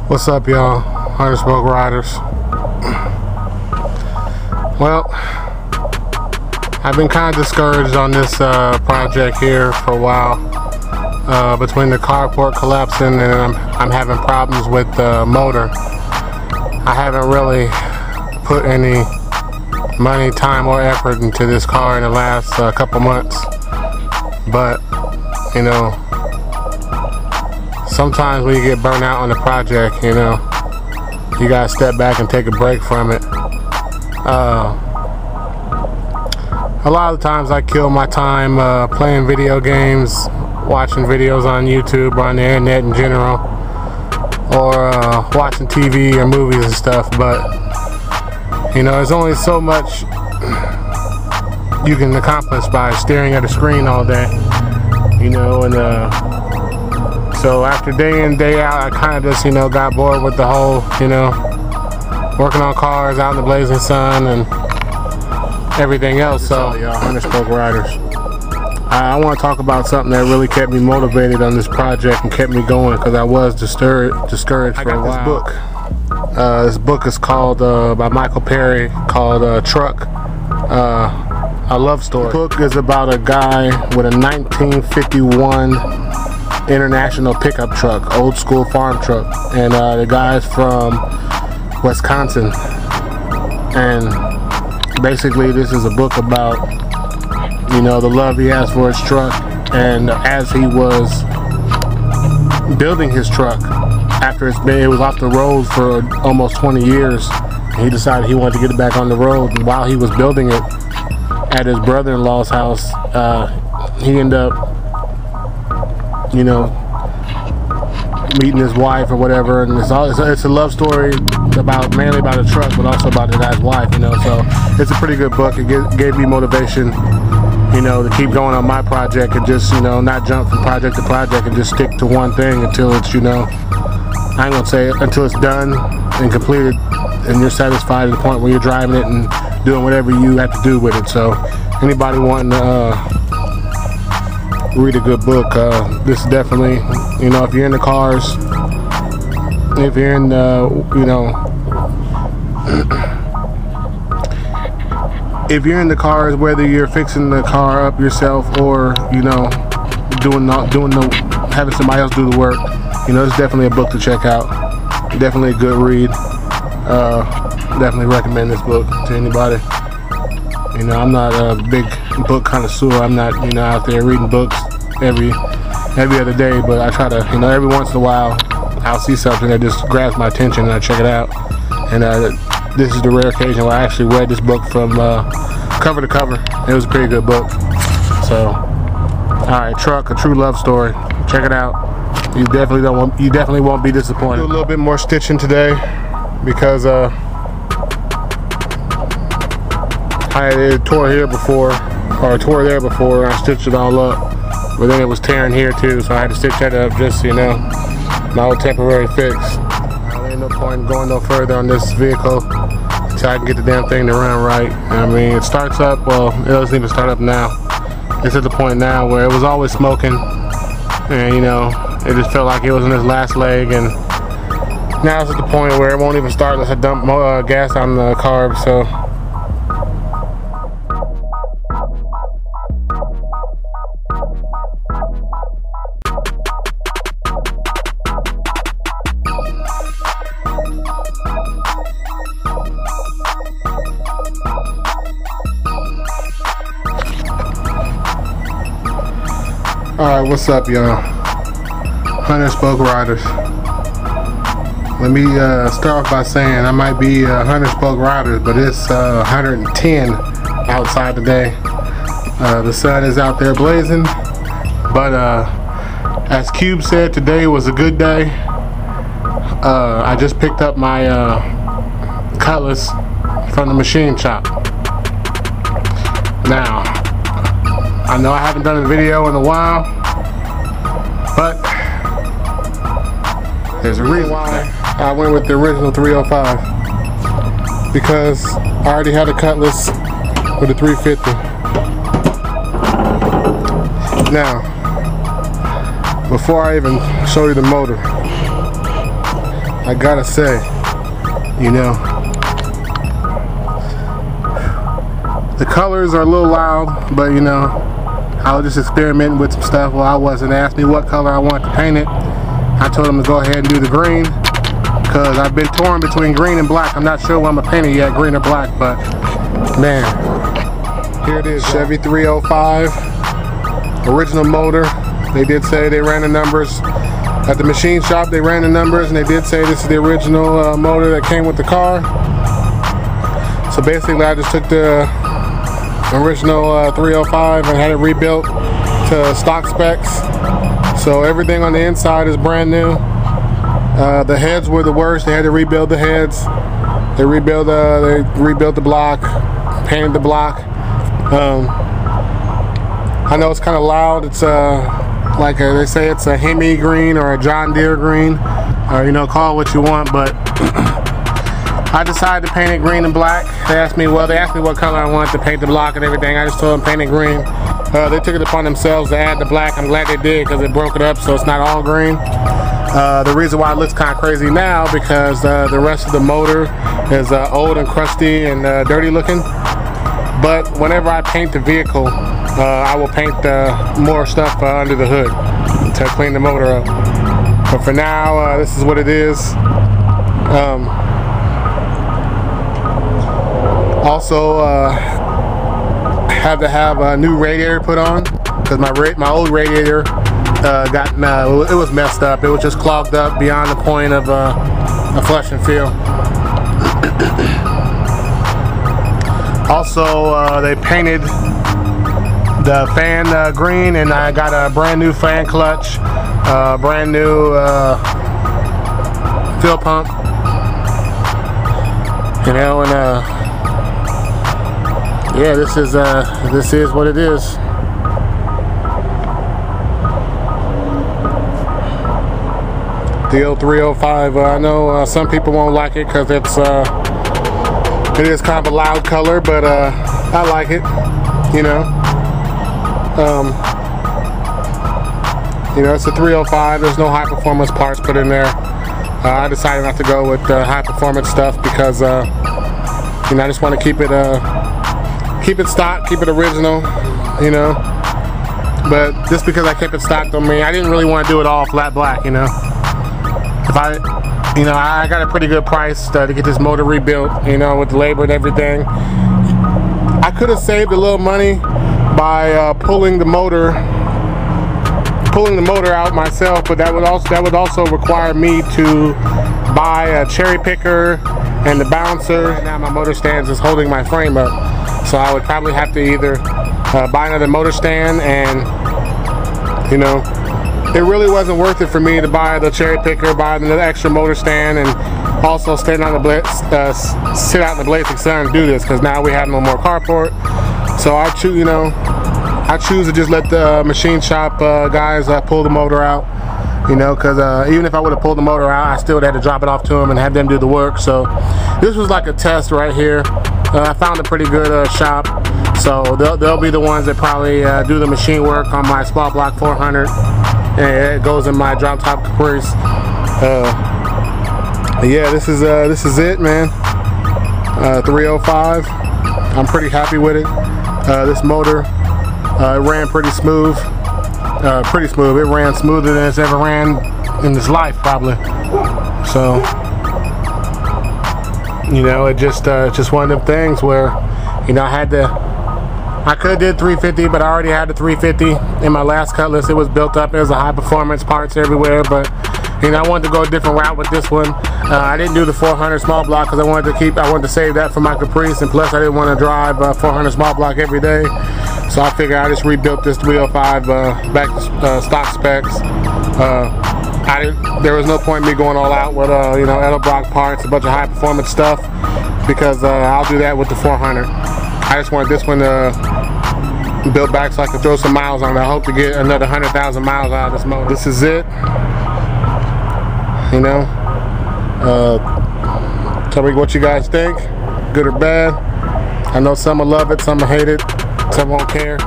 What's up, y'all? Smoke Riders. Well, I've been kind of discouraged on this project here for a while. Between the carport collapsing and I'm having problems with the motor. I haven't really put any money, time, or effort into this car in the last couple months. But, you know, sometimes when you get burnt out on a project, you know, you gotta step back and take a break from it. A lot of times I kill my time playing video games, watching videos on YouTube or on the internet in general, or watching TV or movies and stuff, but you know, there's only so much you can accomplish by staring at a screen all day, you know, and so after day in, day out, I kind of just, you know, got bored with the whole, you know, working on cars out in the blazing sun and everything else. So, y'all, Smoke Riders, I want to talk about something that really kept me motivated on this project and kept me going, because I was discouraged for a while. This book is called, by Michael Perry, called Truck, A Love Story. The book is about a guy with a 1951 international pickup truck, old school farm truck, and the guy's from Wisconsin, and basically this is a book about, you know, the love he has for his truck. And as he was building his truck, after it was off the road for almost 20 years, he decided he wanted to get it back on the road. And while he was building it at his brother-in-law's house, he ended up, you know, meeting his wife or whatever, and it's a love story mainly about a truck, but also about the guy's wife, you know. So it's a pretty good book. It gave me motivation, you know, to keep going on my project and just, you know, not jump from project to project and just stick to one thing until it's, you know, I ain't gonna say until it's done and completed and you're satisfied to the point where you're driving it and doing whatever you have to do with it. So anybody wanting to read a good book, this is definitely, you know, if you're in the cars, if you're in you know, if you're in the cars, whether you're fixing the car up yourself or, you know, having somebody else do the work, you know, it's definitely a book to check out. Definitely a good read. Definitely recommend this book to anybody. You know, I'm not a big book connoisseur. I'm not, you know, out there reading books every other day, but I try to, you know, every once in a while I'll see something that just grabs my attention and I check it out. And this is the rare occasion where I actually read this book from cover to cover. It was a pretty good book. So, alright, Truck, A True Love Story. Check it out. You definitely won't be disappointed. Do a little bit more stitching today because it tore here before, or tore there before, and I stitched it all up. But then it was tearing here too, so I had to stitch that up just, you know, my old temporary fix. There ain't no point in going no further on this vehicle until I can get the damn thing to run right. I mean, it starts up, well, it doesn't even start up now. It's at the point now where it was always smoking, and, you know, it just felt like it was in its last leg, and now it's at the point where it won't even start unless I dump gas on the carb. So alright, what's up, y'all? Smoke Riders. Let me start off by saying I might be 100 Riders, but it's 110 outside today. The sun is out there blazing, but as Cube said, today was a good day. I just picked up my Cutlass from the machine shop. Now, I know I haven't done a video in a while, but there's a reason why I went with the original 305, because I already had a Cutlass with a 350. Now, before I even show you the motor, I gotta say, you know, the colors are a little loud, but you know, I was just experimenting with some stuff while I wasn't. They asked me what color I wanted to paint it. I told them to go ahead and do the green, because I've been torn between green and black. I'm not sure what I'm gonna paint it yet, green or black, but man, here it is, Chevy 305, original motor. They did say they ran the numbers at the machine shop. They ran the numbers and they did say this is the original motor that came with the car. So basically I just took the original 305 and had it rebuilt to stock specs. So everything on the inside is brand new. The heads were the worst. They had to rebuild the heads. They rebuilt the block, painted the block. I know it's kind of loud. It's like they say it's a Hemi green or a John Deere green, or you know, call it what you want, but I decided to paint it green and black. They asked me what color I wanted to paint the block and everything. I just told them paint it green. They took it upon themselves to add the black. I'm glad they did, because it broke it up so it's not all green. The reason why it looks kind of crazy now, because the rest of the motor is old and crusty and dirty looking. But whenever I paint the vehicle, I will paint more stuff under the hood to clean the motor up. But for now, this is what it is. Also, had to have a new radiator put on, because my old radiator it was messed up. It was just clogged up beyond the point of a flush and fill. Also, they painted the fan green, and I got a brand new fan clutch, brand new fuel pump, you know, and yeah, this is what it is. The old 305. I know some people won't like it because it is kind of a loud color, but I like it, you know. You know, it's a 305. There's no high performance parts put in there. I decided not to go with high performance stuff because you know, I just want to keep it stock, keep it original, you know. But just because I kept it stock don't mean I didn't really want to do it all flat black, you know. If I got a pretty good price to get this motor rebuilt, you know, with the labor and everything. I could have saved a little money by pulling the motor out myself, but that would also require me to buy a cherry picker and the bouncer. Right now my motor stand is holding my frame up, so I would probably have to either buy another motor stand, and you know, it really wasn't worth it for me to buy the cherry picker, buy the extra motor stand, and also sit out in the blazing sun and do this, because now we have no more carport. So I choose to just let the machine shop guys pull the motor out, you know, because even if I would have pulled the motor out, I still had to drop it off to them and have them do the work. So this was like a test right here. I found a pretty good shop, so they'll be the ones that probably do the machine work on my small block 400. And it goes in my drop top Caprice. Yeah, this is it, man. 305. I'm pretty happy with it. This motor it ran pretty smooth. It ran smoother than it's ever ran in this life, probably. So, you know, it's just one of them things where, you know, I could have did 350, but I already had the 350 in my last Cutlass. It was built up as a high performance, parts everywhere, but you know, I wanted to go a different route with this one. I didn't do the 400 small block because I wanted to save that for my Caprice, and plus I didn't want to drive 400 small block every day. So I figured I just rebuilt this 305 back to stock specs. There was no point in me going all out with you know, Edelbrock parts, a bunch of high performance stuff, because I'll do that with the 400. I just wanted this one built back so I could throw some miles on it. I hope to get another 100,000 miles out of this motor. This is it. You know, tell me what you guys think, good or bad. I know some will love it, some will hate it, some won't care.